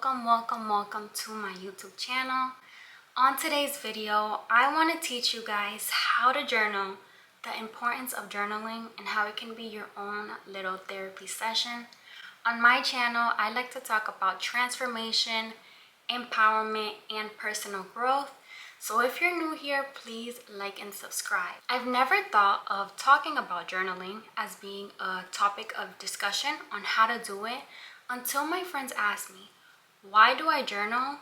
welcome to my YouTube channel. On today's video, I want to teach you guys how to journal, the importance of journaling, and how it can be your own little therapy session. On my channel, I like to talk about transformation, empowerment, and personal growth. So if you're new here, please like and subscribe. I've never thought of talking about journaling as being a topic of discussion on how to do it until my friends asked me, why do I journal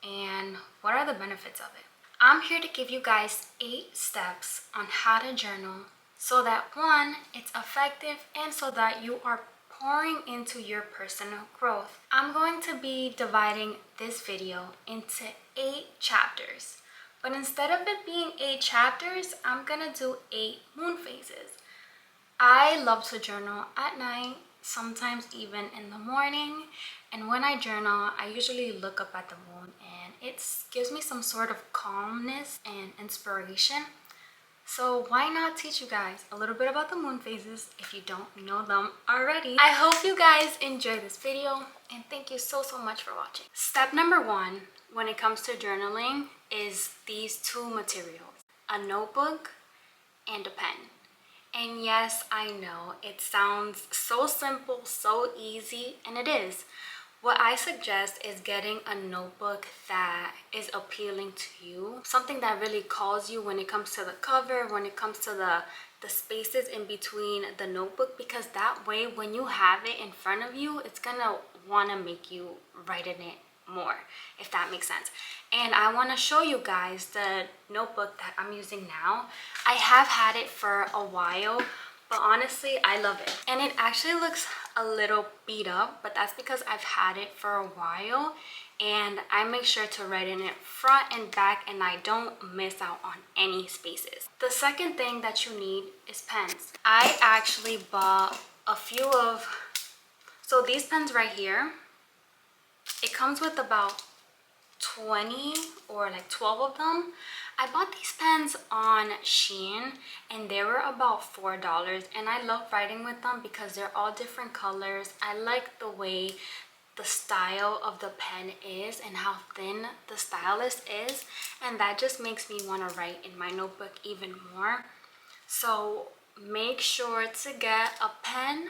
and what are the benefits of it? I'm here to give you guys 8 steps on how to journal so that one, it's effective, and so that you are pouring into your personal growth. I'm going to be dividing this video into 8 chapters. But instead of it being 8 chapters, I'm gonna do 8 moon phases. I love to journal at night, sometimes even in the morning. And when I journal, I usually look up at the moon and it gives me some sort of calmness and inspiration. So why not teach you guys a little bit about the moon phases if you don't know them already. I hope you guys enjoy this video and thank you so much for watching. Step number 1 when it comes to journaling is these 2 materials, a notebook and a pen. And yes, I know it sounds so simple, so easy, and it is. What I suggest is getting a notebook that is appealing to you, something that really calls you when it comes to the cover, when it comes to the spaces in between the notebook, because that way when you have it in front of you, it's gonna want to make you write in it more, if that makes sense. And I want to show you guys the notebook that I'm using now. I have had it for a while, but honestly I love it, and it actually looks a little beat up, but that's because I've had it for a while and I make sure to write in it front and back and I don't miss out on any spaces. The second thing that you need is pens. I actually bought a few of, so these pens right here, it comes with about 20 or like 12 of them. I bought these pens on Shein and they were about $4, and I love writing with them because they're all different colors. I like the way the style of the pen is and how thin the stylus is, and that just makes me want to write in my notebook even more. So make sure to get a pen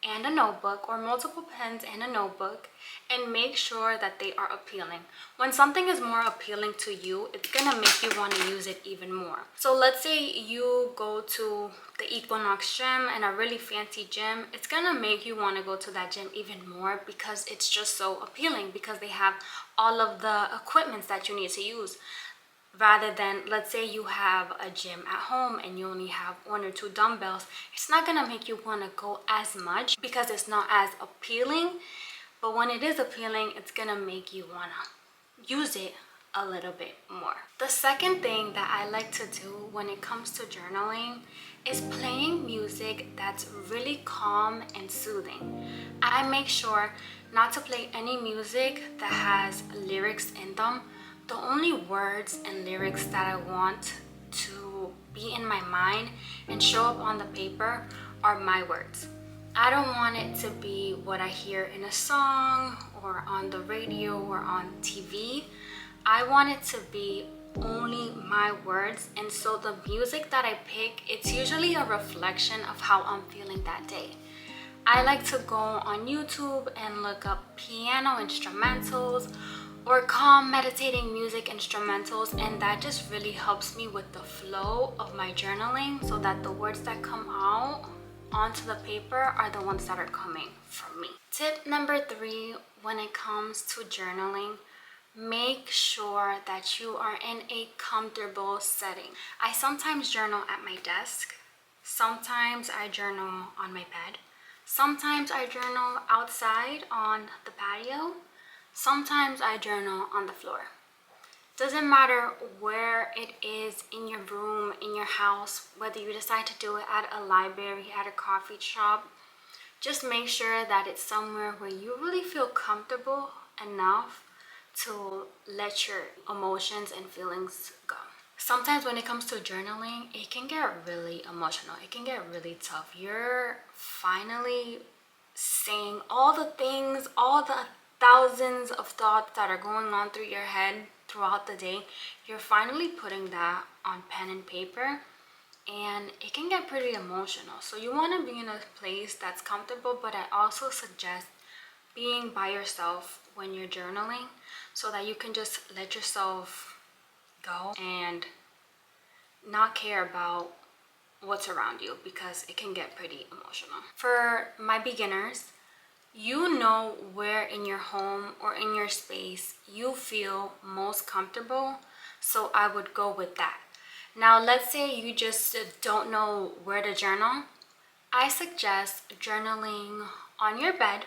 and a notebook, or multiple pens and a notebook, and make sure that they are appealing. When something is more appealing to you, it's gonna make you want to use it even more. So let's say you go to the Equinox gym, and a really fancy gym, it's gonna make you want to go to that gym even more because it's just so appealing, because they have all of the equipments that you need to use. Rather than, let's say you have a gym at home and you only have 1 or 2 dumbbells, it's not gonna make you want to go as much because it's not as appealing. But when it is appealing, it's gonna make you want to use it a little bit more. The second thing that I like to do when it comes to journaling is playing music that's really calm and soothing. I make sure not to play any music that has lyrics in them. The only words and lyrics that I want to be in my mind and show up on the paper are my words. I don't want it to be what I hear in a song or on the radio or on TV. I want it to be only my words, and so the music that I pick, it's usually a reflection of how I'm feeling that day. I like to go on YouTube and look up piano instrumentals or calm meditating music instrumentals, and that just really helps me with the flow of my journaling, so that the words that come out onto the paper are the ones that are coming from me. Tip number 3 when it comes to journaling, make sure that you are in a comfortable setting. I sometimes journal at my desk, sometimes I journal on my bed, sometimes I journal outside on the patio, sometimes I journal on the floor. Doesn't matter where it is in your room, in your house, whether you decide to do it at a library, at a coffee shop, just make sure that it's somewhere where you really feel comfortable enough to let your emotions and feelings go. Sometimes when it comes to journaling, it can get really emotional. It can get really tough. You're finally saying all the things, all the thousands of thoughts that are going on through your head throughout the day, you're finally putting that on pen and paper, and it can get pretty emotional. So you want to be in a place that's comfortable, but I also suggest being by yourself when you're journaling so that you can just let yourself go and not care about what's around you, because it can get pretty emotional. For my beginners, you know where in your home or in your space you feel most comfortable, so I would go with that. Now, let's say you just don't know where to journal. I suggest journaling on your bed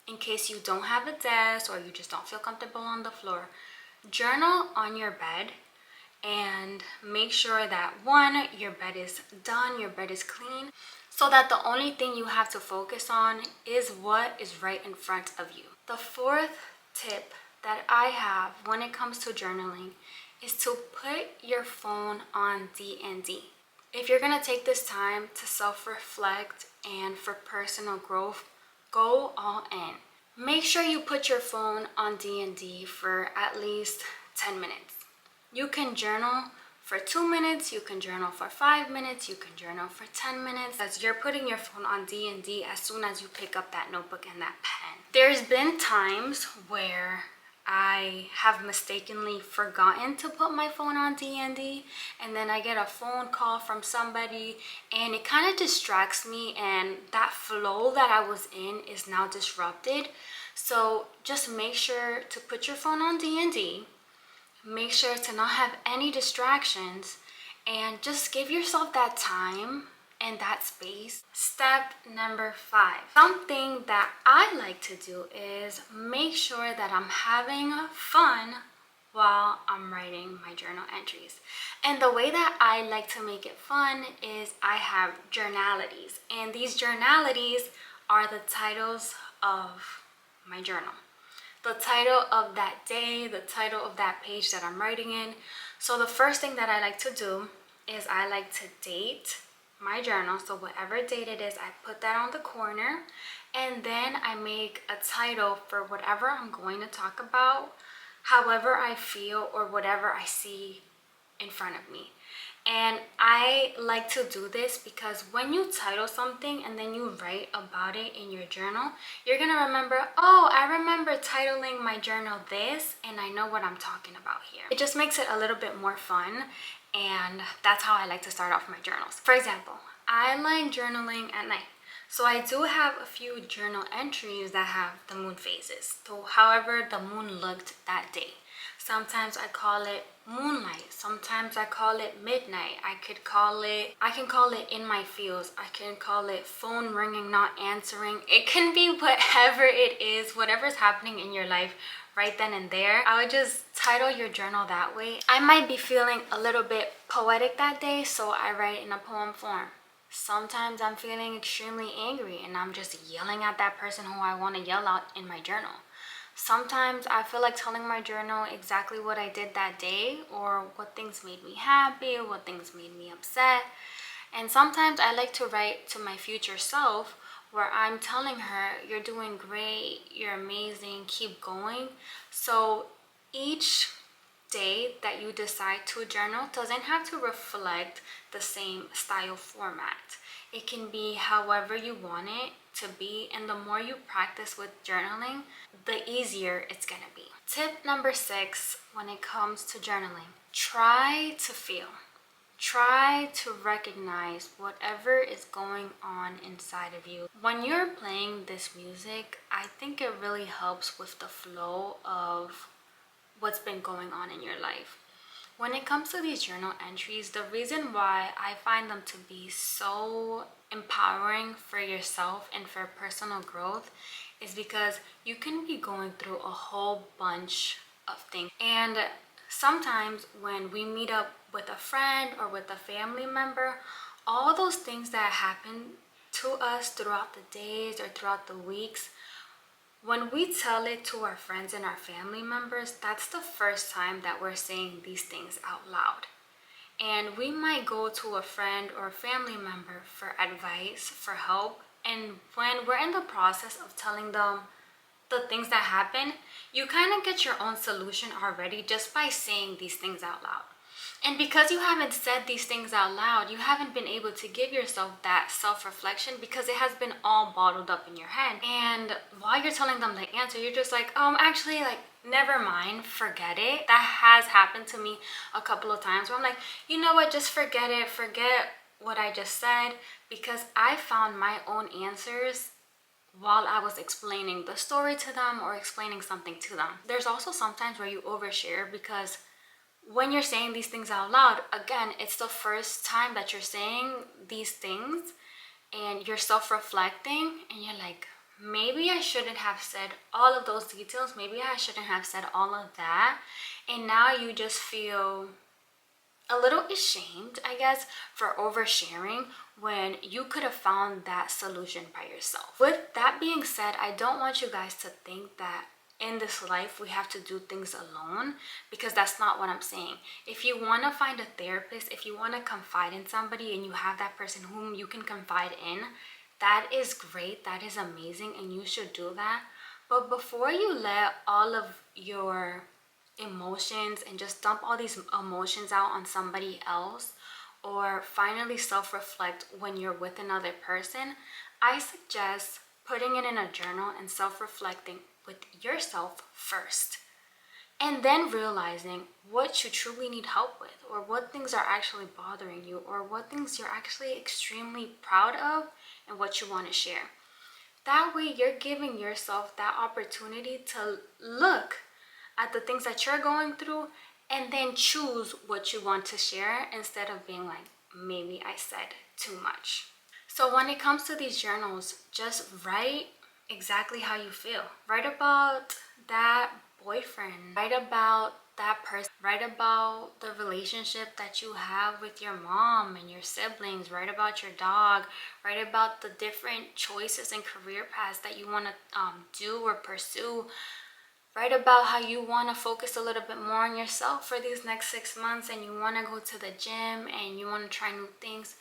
in case you don't have a desk or you just don't feel comfortable on the floor. Journal on your bed and make sure that one, your bed is done, your bed is clean, so that the only thing you have to focus on is what is right in front of you. The fourth tip that I have when it comes to journaling is to put your phone on D&D. If you're gonna take this time to self-reflect and for personal growth, go all in. Make sure you put your phone on D&D for at least 10 minutes. You can journal for 2 minutes, you can journal for 5 minutes, you can journal for 10 minutes, as you're putting your phone on D&D as soon as you pick up that notebook and that pen. There's been times where I have mistakenly forgotten to put my phone on D&D, and then I get a phone call from somebody and it kind of distracts me, and that flow that I was in is now disrupted. So just make sure to put your phone on D&D. Make sure to not have any distractions, and just give yourself that time and that space. Step number 5. Something that I like to do is make sure that I'm having fun while I'm writing my journal entries. And the way that I like to make it fun is I have journalities, and these journalities are the titles of my journal. The title of that day, the title of that page that I'm writing in. So the first thing that I like to do is I like to date my journal. So whatever date it is, I put that on the corner, and then I make a title for whatever I'm going to talk about, however I feel, or whatever I see in front of me. And I like to do this because when you title something and then you write about it in your journal, you're gonna remember, oh, I remember titling my journal this, and I know what I'm talking about here. It just makes it a little bit more fun, and that's how I like to start off my journals. For example, I like journaling at night. So I do have a few journal entries that have the moon phases, so however the moon looked that day. Sometimes I call it moonlight, sometimes I call it midnight, I can call it in my feels, I can call it phone ringing not answering. It can be whatever it is, whatever's happening in your life right then and there. I would just title your journal that way. I might be feeling a little bit poetic that day, so I write in a poem form. Sometimes I'm feeling extremely angry and I'm just yelling at that person who I want to yell at in my journal. Sometimes I feel like telling my journal exactly what I did that day, or what things made me happy, or what things made me upset. And sometimes I like to write to my future self, where I'm telling her, you're doing great, you're amazing, keep going. So each day that you decide to journal doesn't have to reflect the same style format. It can be however you want it to be, and the more you practice with journaling, the easier it's gonna be. Tip number 6 when it comes to journaling: try to feel. Try to recognize whatever is going on inside of you. When you're playing this music, I think it really helps with the flow of what's been going on in your life. When it comes to these journal entries, the reason why I find them to be so empowering for yourself and for personal growth is because you can be going through a whole bunch of things. And sometimes when we meet up with a friend or with a family member, all those things that happen to us throughout the days or throughout the weeks, when we tell it to our friends and our family members, that's the first time that we're saying these things out loud. And we might go to a friend or a family member for advice, for help, and when we're in the process of telling them the things that happen, you kind of get your own solution already just by saying these things out loud. And because you haven't said these things out loud, you haven't been able to give yourself that self-reflection because it has been all bottled up in your head. And while you're telling them the answer, you're just like, actually, like, never mind, forget it. That has happened to me a couple of times where I'm like, you know what, just forget it, forget what I just said, because I found my own answers while I was explaining the story to them or explaining something to them. There's also sometimes where you overshare because when you're saying these things out loud, again, it's the first time that you're saying these things and you're self-reflecting and you're like, maybe I shouldn't have said all of those details. Maybe I shouldn't have said all of that. And now you just feel a little ashamed, I guess, for oversharing when you could have found that solution by yourself. With that being said, I don't want you guys to think that in this life we have to do things alone, because that's not what I'm saying. If you want to find a therapist, if you want to confide in somebody and you have that person whom you can confide in, that is great, that is amazing, and you should do that. But before you let all of your emotions and just dump all these emotions out on somebody else, or finally self-reflect when you're with another person, I suggest putting it in a journal and self-reflecting with yourself first, and then realizing what you truly need help with, or what things are actually bothering you, or what things you're actually extremely proud of and what you want to share. That way you're giving yourself that opportunity to look at the things that you're going through and then choose what you want to share, instead of being like, maybe I said too much. So when it comes to these journals, just write exactly how you feel. Write about that boyfriend, write about that person, write about the relationship that you have with your mom and your siblings, write about your dog, write about the different choices and career paths that you want to do or pursue. Write about how you want to focus a little bit more on yourself for these next 6 months, and you want to go to the gym and you want to try new things.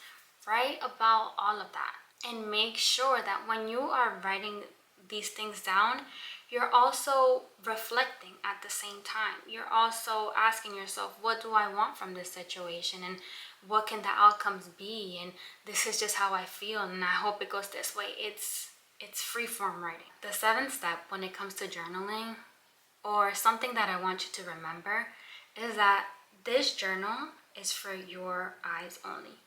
Write about all of that, and make sure that when you are writing these things down, you're also reflecting at the same time. You're also asking yourself, what do I want from this situation, and what can the outcomes be, and this is just how I feel and I hope it goes this way. It's free form writing. The 7th step when it comes to journaling, or something that I want you to remember, is that this journal is for your eyes only.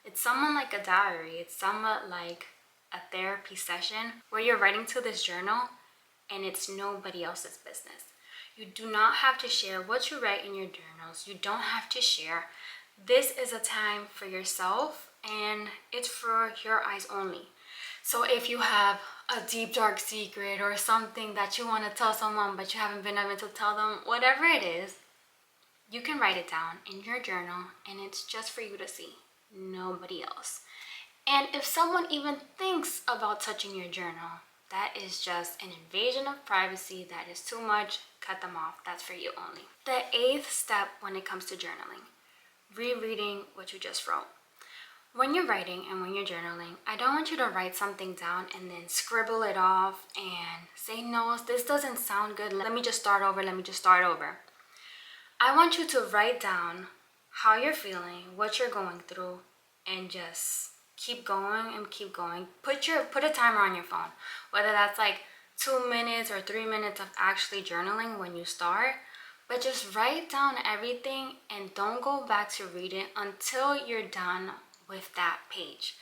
It's somewhat like a diary. It's somewhat like a therapy session where you're writing to this journal and it's nobody else's business. You do not have to share what you write in your journals. You don't have to share. This is a time for yourself and it's for your eyes only. So if you have a deep dark secret or something that you want to tell someone but you haven't been able to tell them, whatever it is, you can write it down in your journal and it's just for you to see, nobody else. And if someone even thinks about touching your journal, that is just an invasion of privacy. That is too much. Cut them off. That's for you only. The 8th step when it comes to journaling, rereading what you just wrote. When you're writing and when you're journaling, I don't want you to write something down and then scribble it off and say, no, this doesn't sound good. Let me just start over. I want you to write down how you're feeling, what you're going through, and just keep going and keep going. Put a timer on your phone, whether that's like 2 minutes or 3 minutes of actually journaling when you start, but just write down everything and don't go back to read it until you're done with that page.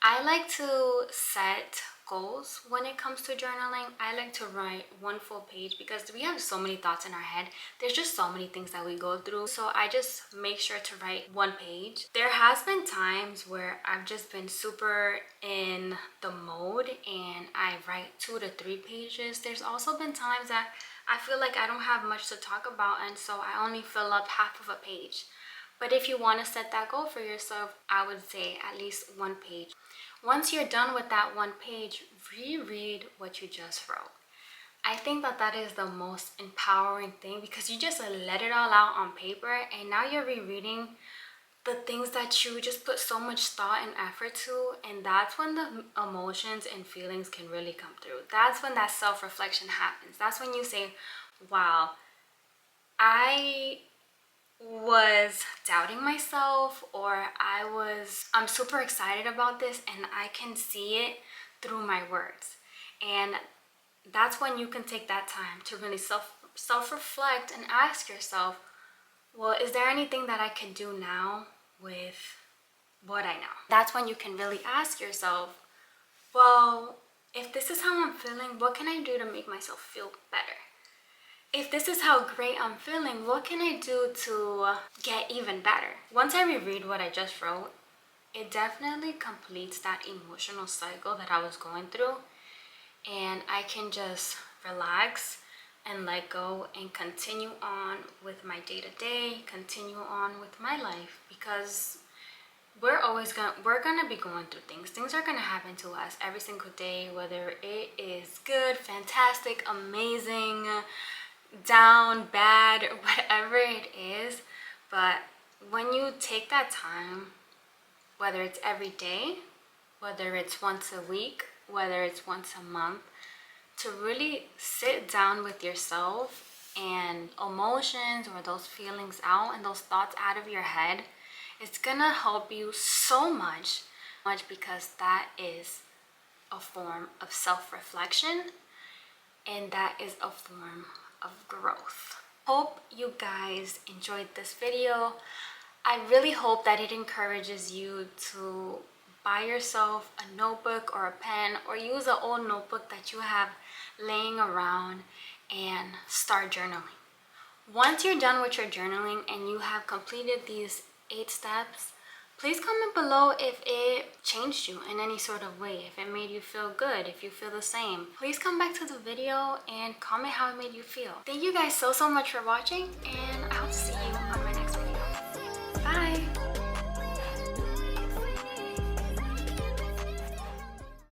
I like to set goals when it comes to journaling. I like to write one full page because we have so many thoughts in our head. There's just so many things that we go through. So I just make sure to write one page. There has been times where I've just been super in the mode and I write 2 to 3 pages. There's also been times that I feel like I don't have much to talk about and so I only fill up half of a page. But if you want to set that goal for yourself, I would say at least 1 page. Once you're done with that 1 page, reread what you just wrote. I think that is the most empowering thing because you just let it all out on paper and now you're rereading the things that you just put so much thought and effort to, and that's when the emotions and feelings can really come through. That's when that self-reflection happens. That's when you say, wow, I was doubting myself, or I'm super excited about this and I can see it through my words. And that's when you can take that time to really self-reflect and ask yourself, well, is there anything that I can do now with what I know? That's when you can really ask yourself, well, if this is how I'm feeling, what can I do to make myself feel better? If this is how great I'm feeling, what can I do to get even better? Once I reread what I just wrote, it definitely completes that emotional cycle that I was going through, and I can just relax and let go and continue on with my day-to-day, continue on with my life, because we're gonna be going through things are gonna happen to us every single day, whether it is good, fantastic, amazing, down, bad, whatever it is. But when you take that time, whether it's every day, whether it's once a week, whether it's once a month, to really sit down with yourself and emotions or those feelings out and those thoughts out of your head, it's gonna help you so much, because that is a form of self-reflection, and that is a form of growth. Hope you guys enjoyed this video. I really hope that it encourages you to buy yourself a notebook or a pen, or use an old notebook that you have laying around and start journaling. Once you're done with your journaling and you have completed these 8 steps, please comment below if it changed you in any sort of way, if it made you feel good, if you feel the same. Please come back to the video and comment how it made you feel. Thank you guys so much for watching, and I'll see you